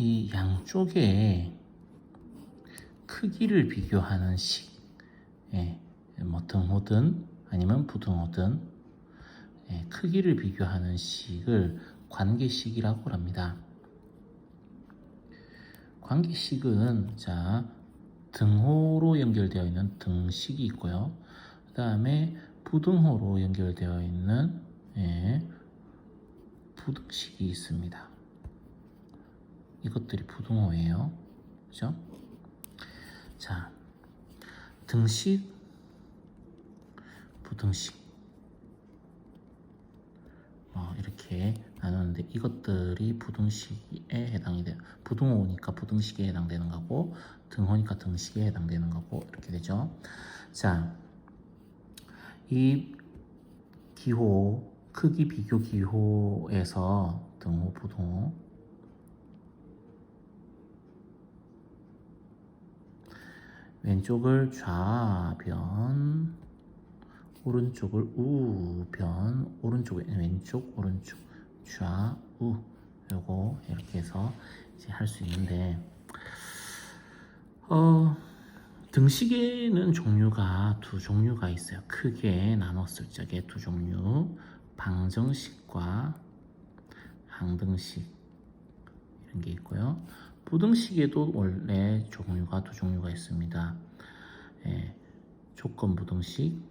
이 양쪽의 크기를 비교하는 식, 뭐 등호든 아니면 부등호든 크기를 비교하는 식을 관계식이라고 합니다. 관계식은 자 등호로 연결되어 있는 등식이 있고요. 그 다음에 부등호로 연결되어 있는 부등식이 있습니다. 이것들이 부등호예요. 그죠? 자, 등식, 부등식 이렇게 나누는데 이것들이 부등식에 해당이 돼요. 부등호니까 부등식에 해당되는 거고 등호니까 등식에 해당되는 거고 이렇게 되죠. 자, 이 기호 크기 비교 기호에서 등호, 부등호 왼쪽을 좌변, 오른쪽을 우변, 오른쪽 왼쪽, 오른쪽 좌우 요거 이렇게 해서 이제 할 수 있는데 등식에는 종류가 두 종류가 있어요. 크게 나눴을 적에 두 종류, 방정식과 항등식 이런 게 있고요. 부등식에도 원래 종류가 두 종류가 있습니다. 조건부등식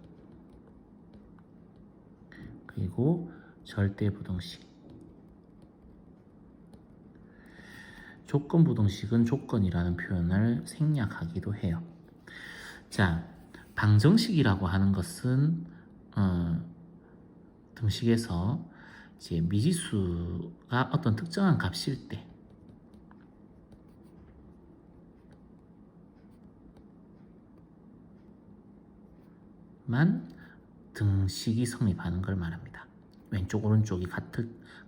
그리고 절대부등식. 조건부등식은 조건이라는 표현을 생략하기도 해요. 자, 방정식이라고 하는 것은 등식에서 이제 미지수가 어떤 특정한 값일 때 만 등식이 성립하는 걸 말합니다. 왼쪽 오른쪽이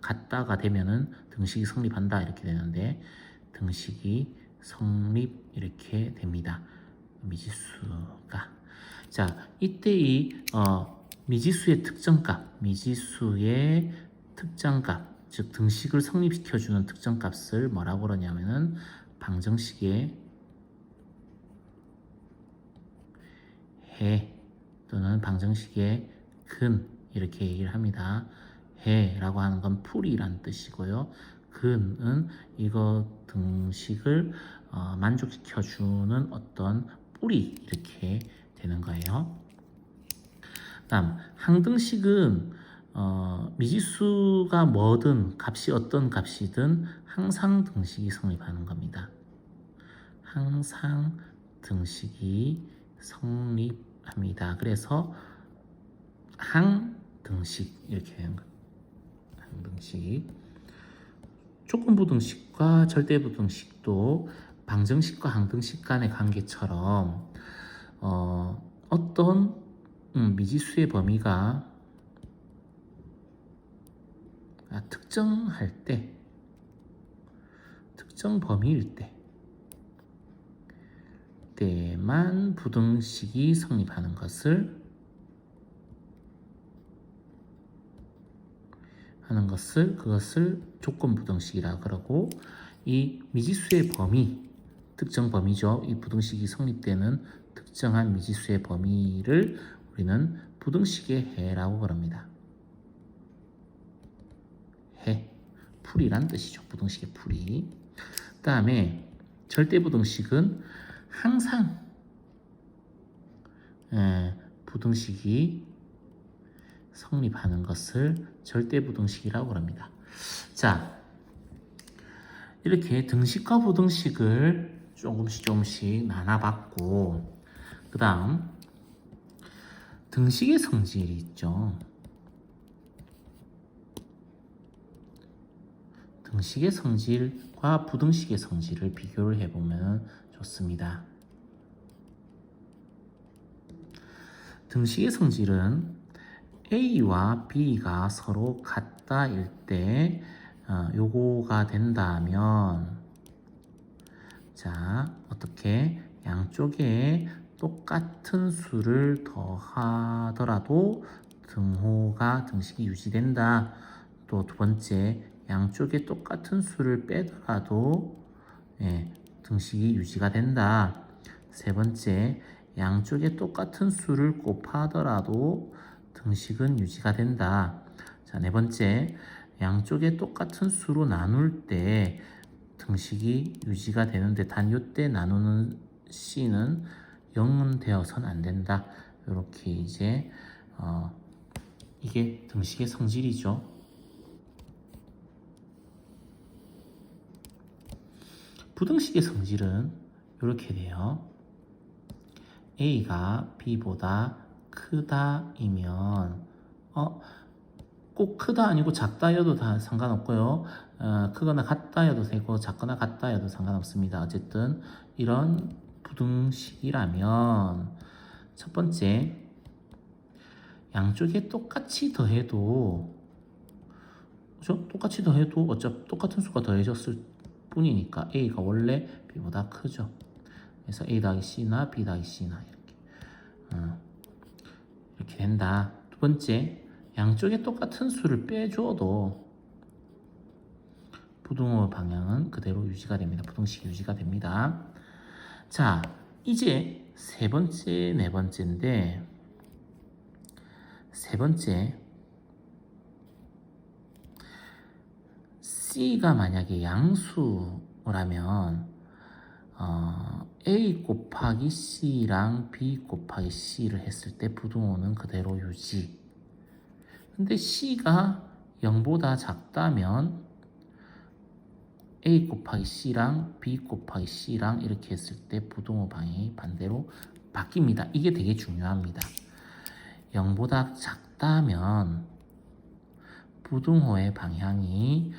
같다가 되면은 등식이 성립한다 이렇게 되는데 등식이 성립 이렇게 됩니다. 미지수가 자 이때 이 미지수의 특정값, 미지수의 특정값, 즉 등식을 성립시켜주는 특정값을 뭐라고 그러냐면은 방정식의 해 또는 방정식의 근 이렇게 얘기를 합니다. 해라고 하는 건 풀이란 뜻이고요. 근은 이거 등식을 만족시켜주는 어떤 뿌리 이렇게 되는 거예요. 다음 항등식은 미지수가 뭐든 값이 어떤 값이든 항상 등식이 성립하는 겁니다. 항상 등식이 성립합니다. 그래서 항등식 이렇게 되는 거예요. 항등식. 조건부등식과 절대부등식도 방정식과 항등식 간의 관계처럼 어떤 미지수의 범위가 특정할 때, 특정 범위일 때만 부등식이 성립하는 그것을 조건부등식이라 그러고 이 미지수의 범위, 특정 범위죠. 이 부등식이 성립되는 특정한 미지수의 범위를 우리는 부등식의 해라고 그럽니다. 해, 풀이란 뜻이죠. 부등식의 풀이. 그 다음에 절대부등식은 항상 부등식이 성립하는 것을 절대부등식이라고 합니다. 자, 이렇게 등식과 부등식을 조금씩 나눠봤고 그 다음 등식의 성질이 있죠. 등식의 성질과 부등식의 성질을 비교를 해보면 좋습니다. 등식의 성질은 A와 B가 서로 같다일 때 요거가 된다면 자 어떻게 양쪽에 똑같은 수를 더하더라도 등식이 유지된다. 또 두 번째 양쪽에 똑같은 수를 빼더라도 예, 등식이 유지가 된다. 세 번째, 양쪽에 똑같은 수를 곱하더라도 등식은 유지가 된다. 자, 네 번째, 양쪽에 똑같은 수로 나눌 때 등식이 유지가 되는데 단 요때 나누는 c는 0은 되어서는 안 된다. 이렇게 이제 이게 등식의 성질이죠. 부등식의 성질은 이렇게 돼요. A가 B보다 크다이면 꼭 크다 아니고 작다여도 다 상관없고요. 크거나 같다여도 되고 작거나 같다여도 상관없습니다. 어쨌든 이런 부등식이라면 첫 번째, 양쪽에 똑같이 더해도 그죠? 똑같이 더해도 어차피 똑같은 수가 더해졌을 뿐이니까 A가 원래 B보다 크죠. 그래서 A 더하기 C나 B 더하기 C나 이렇게 된다. 두 번째, 양쪽에 똑같은 수를 빼줘도 부등호 방향은 그대로 유지가 됩니다. 부등식이 유지가 됩니다. 자, 이제 세 번째, 네 번째인데 세 번째, C가 만약에 양수라면 A 곱하기 C랑 B 곱하기 C를 했을 때 부등호는 그대로 유지. 근데 C가 0보다 작다면 A 곱하기 C랑 B 곱하기 C랑 이렇게 했을 때 부등호 방향이 반대로 바뀝니다. 이게 되게 중요합니다. 0보다 작다면 부등호의 방향이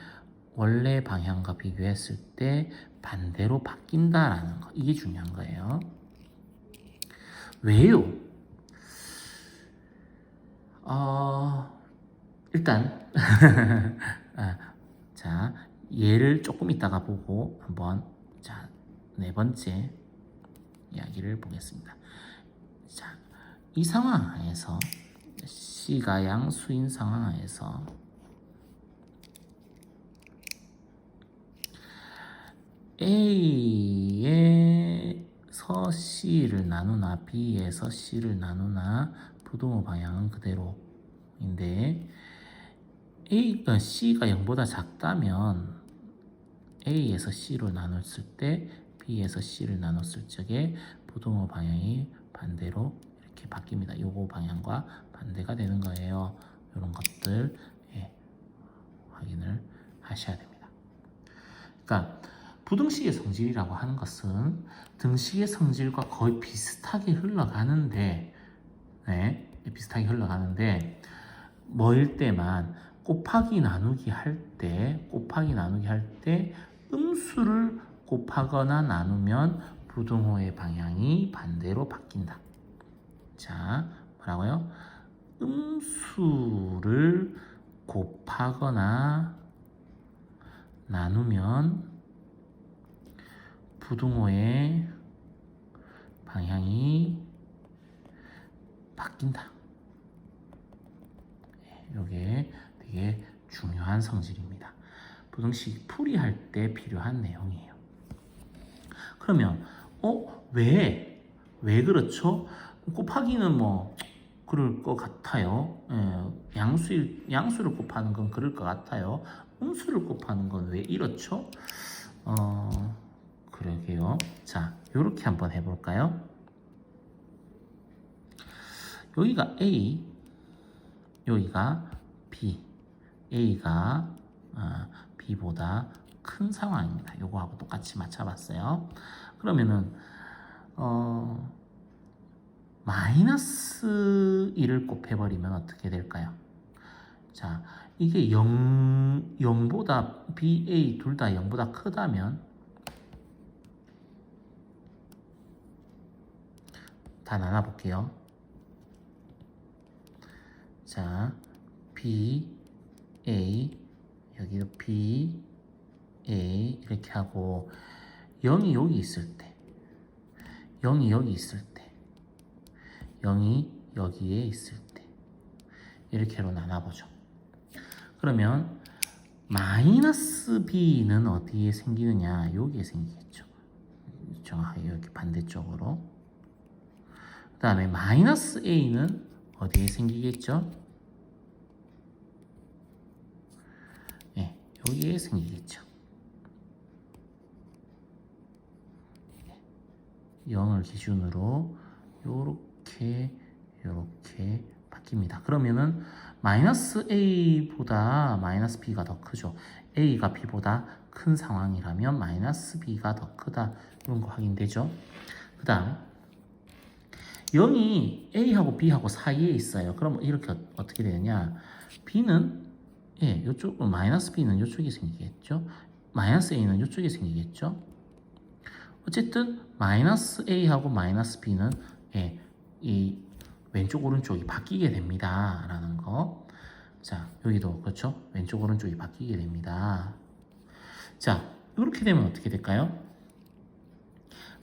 원래 방향과 비교했을 때 반대로 바뀐다라는 거. 이게 중요한 거예요. 왜요? 일단 자, 얘를 조금 이따가 보고 한번 자, 네 번째 이야기를 보겠습니다. 자, 이 상황에서 C가 양수인 상황에서 A에서 C를 나누나 B에서 C를 나누나 부등호 방향은 그대로인데 C가 0보다 작다면 A에서 C로 나눴을 때 B에서 C를 나눴을 적에 부등호 방향이 반대로 이렇게 바뀝니다. 요거 방향과 반대가 되는 거예요. 이런 것들 확인을 하셔야 됩니다. 그러니까 부등식의 성질이라고 하는 것은 등식의 성질과 거의 비슷하게 흘러가는데 비슷하게 흘러가는데 뭐일 때만 곱하기 나누기 할 때 음수를 곱하거나 나누면 부등호의 방향이 반대로 바뀐다. 자, 뭐라고요? 음수를 곱하거나 나누면 부등호의 방향이 바뀐다. 이게 되게 중요한 성질입니다. 부등식 풀이할 때 필요한 내용이에요. 그러면 왜 그렇죠? 곱하기는 뭐 그럴 것 같아요. 양수를 곱하는 건 그럴 것 같아요. 음수를 곱하는 건 왜 이렇죠? 그러게요. 자, 요렇게 한번 해볼까요? 여기가 A, 여기가 B, A가 B보다 큰 상황입니다. 요거하고 똑같이 맞춰봤어요. 그러면은 마이너스 1을 곱해버리면 어떻게 될까요? 자, 이게 0보다 B, A 둘 다 0보다 크다면 다 나눠볼게요. 자, B, A, 여기도 B, A 이렇게 하고 0이 여기 있을 때 0이 여기 있을 때 0이 여기에 있을 때 이렇게로 나눠보죠. 그러면 마이너스 b는 어디에 생기느냐? 여기에 생기겠죠. 정확하게 여기 반대쪽으로. 그 다음에 마이너스 a는 어디에 생기겠죠? 네, 여기에 생기겠죠. 0을 기준으로 요렇게 바뀝니다. 그러면은 마이너스 a보다 마이너스 b가 더 크죠. a가 b보다 큰 상황이라면 마이너스 b가 더 크다. 이런 거 확인되죠. 그 다음 0이 a하고 b하고 사이에 있어요. 그럼 이렇게 어떻게 되느냐? b는 이쪽 마이너스 b는 이쪽에 생기겠죠. 마이너스 a는 이쪽에 생기겠죠. 어쨌든 마이너스 a하고 마이너스 b는 이 왼쪽 오른쪽이 바뀌게 됩니다. 라는 거. 자, 여기도 그렇죠? 왼쪽 오른쪽이 바뀌게 됩니다. 자, 이렇게 되면 어떻게 될까요?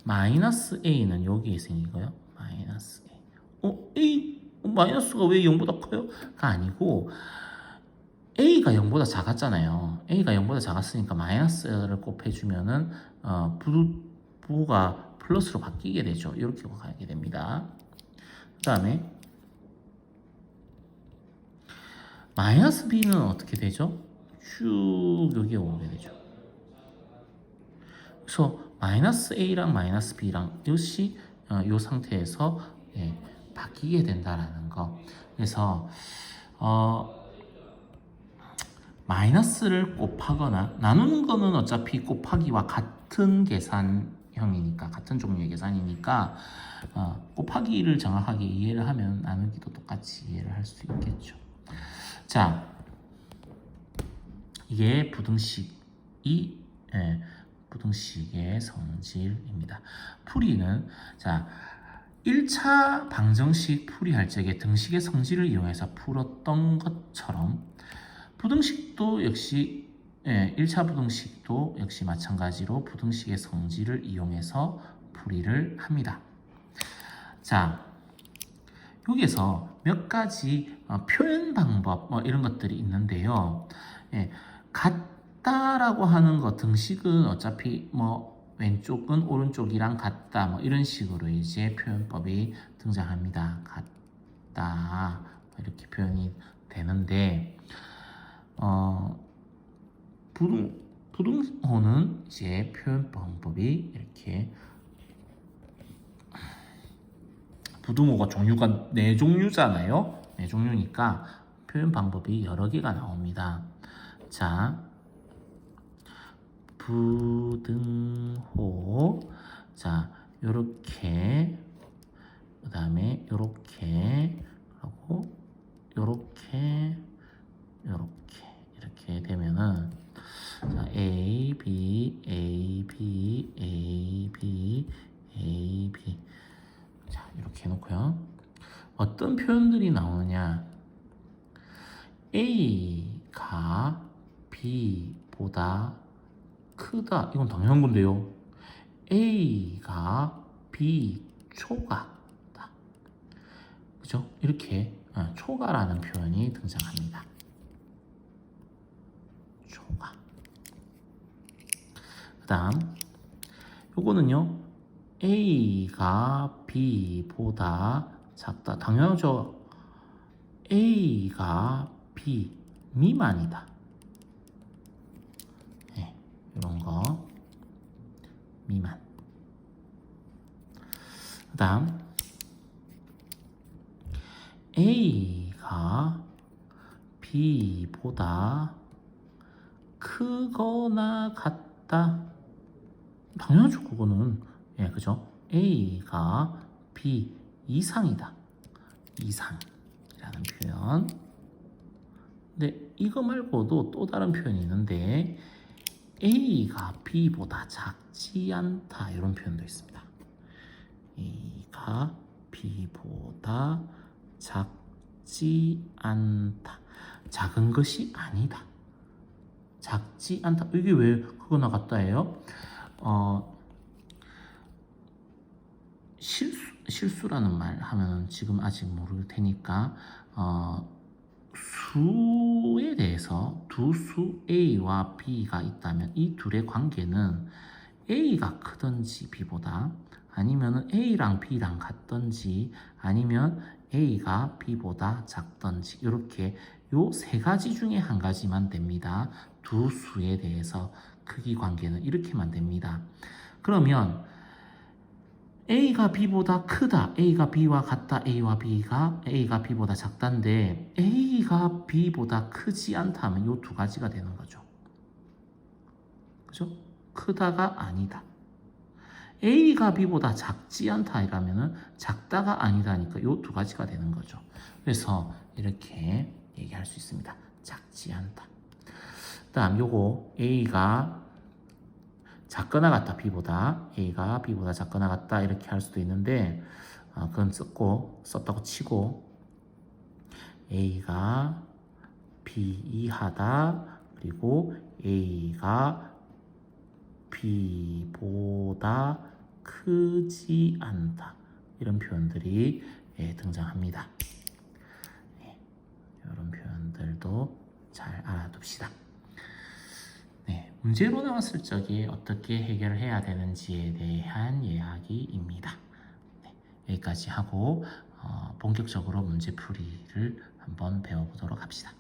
마이너스 a는 여기에 생기고요. 마이너스 a. 마이너스가 왜 0보다 커요? 가 아니고 a가 0보다 작았잖아요. a가 0보다 작았으니까 마이너스를 곱해주면은 부호가 플러스로 바뀌게 되죠. 이렇게 가게 됩니다. 그 다음에 마이너스 b는 어떻게 되죠? 쭉 여기에 오게 되죠. 그래서 마이너스 a랑 마이너스 b랑 이것이 이 상태에서 바뀌게 된다라는 거. 그래서 마이너스를 곱하거나 나누는 거는 어차피 곱하기와 같은 계산형이니까 같은 종류의 계산이니까 곱하기를 정확하게 이해를 하면 나누기도 똑같이 이해를 할 수 있겠죠. 자, 이게 부등식의 성질입니다. 풀이는 자 1차 방정식 풀이할 적에 등식의 성질을 이용해서 풀었던 것처럼 부등식도 역시 1차 부등식도 역시 마찬가지로 부등식의 성질을 이용해서 풀이를 합니다. 자, 여기에서 몇 가지 표현 방법 이런 것들이 있는데요. 같다라고 하는 것 등식은 어차피 왼쪽은 오른쪽이랑 같다 이런 식으로 이제 표현법이 등장합니다. 같다 이렇게 표현이 되는데 부등호는 이제 표현 방법이 이렇게 부등호가 종류가 4종류잖아요. 4종류니까 표현 방법이 여러 개가 나옵니다. 자, 부등호. 자, 요렇게 그 다음에 요렇게 하고 요렇게 이렇게 되면은 자, A, B, A, B, A, B, A, B. 자, 이렇게 해놓고요. 어떤 표현들이 나오느냐? A가 B보다 크다. 이건 당연한 건데요. A가 B 초과다. 그죠? 이렇게 초과라는 표현이 등장합니다. 초과. 그 다음 요거는요. A가 B보다 작다. 당연하죠. A가 B 미만이다. 이런 거 미만. 그 다음 A가 B보다 크거나 같다. 당연하죠. 그거는 그죠? A가 B 이상이다. 이상이라는 표현. 근데 이거 말고도 또 다른 표현이 있는데 A가 B보다 작지 않다. 이런 표현도 있습니다. A가 B보다 작지 않다. 작은 것이 아니다. 작지 않다. 이게 왜 그거나 같다예요? 실수라는 말 하면 지금 아직 모를 테니까 수에 대해서 두 수 A와 B가 있다면 이 둘의 관계는 A가 크든지 B보다 아니면 A랑 B랑 같든지 아니면 A가 B보다 작든지 이렇게 요 세 가지 중에 한 가지만 됩니다. 두 수에 대해서 크기 관계는 이렇게만 됩니다. 그러면 A가 B보다 크다, A가 B와 같다, A가 B보다 작다인데 A가 B보다 크지 않다면 요 두 가지가 되는 거죠. 그죠? 크다가 아니다. A가 B보다 작지 않다 이라면은 작다가 아니다니까 요 두 가지가 되는 거죠. 그래서 이렇게 얘기할 수 있습니다. 작지 않다. 다음 요거 A가 작거나 같다 B보다 A가 B보다 작거나 같다 이렇게 할 수도 있는데 그건 썼다고 치고 A가 B 이하다 그리고 A가 B보다 크지 않다 이런 표현들이 등장합니다. 이런 표현들도 잘 알아둡시다. 문제로 나왔을 적에 어떻게 해결을 해야 되는지에 대한 이야기입니다. 여기까지 하고 본격적으로 문제풀이를 한번 배워보도록 합시다.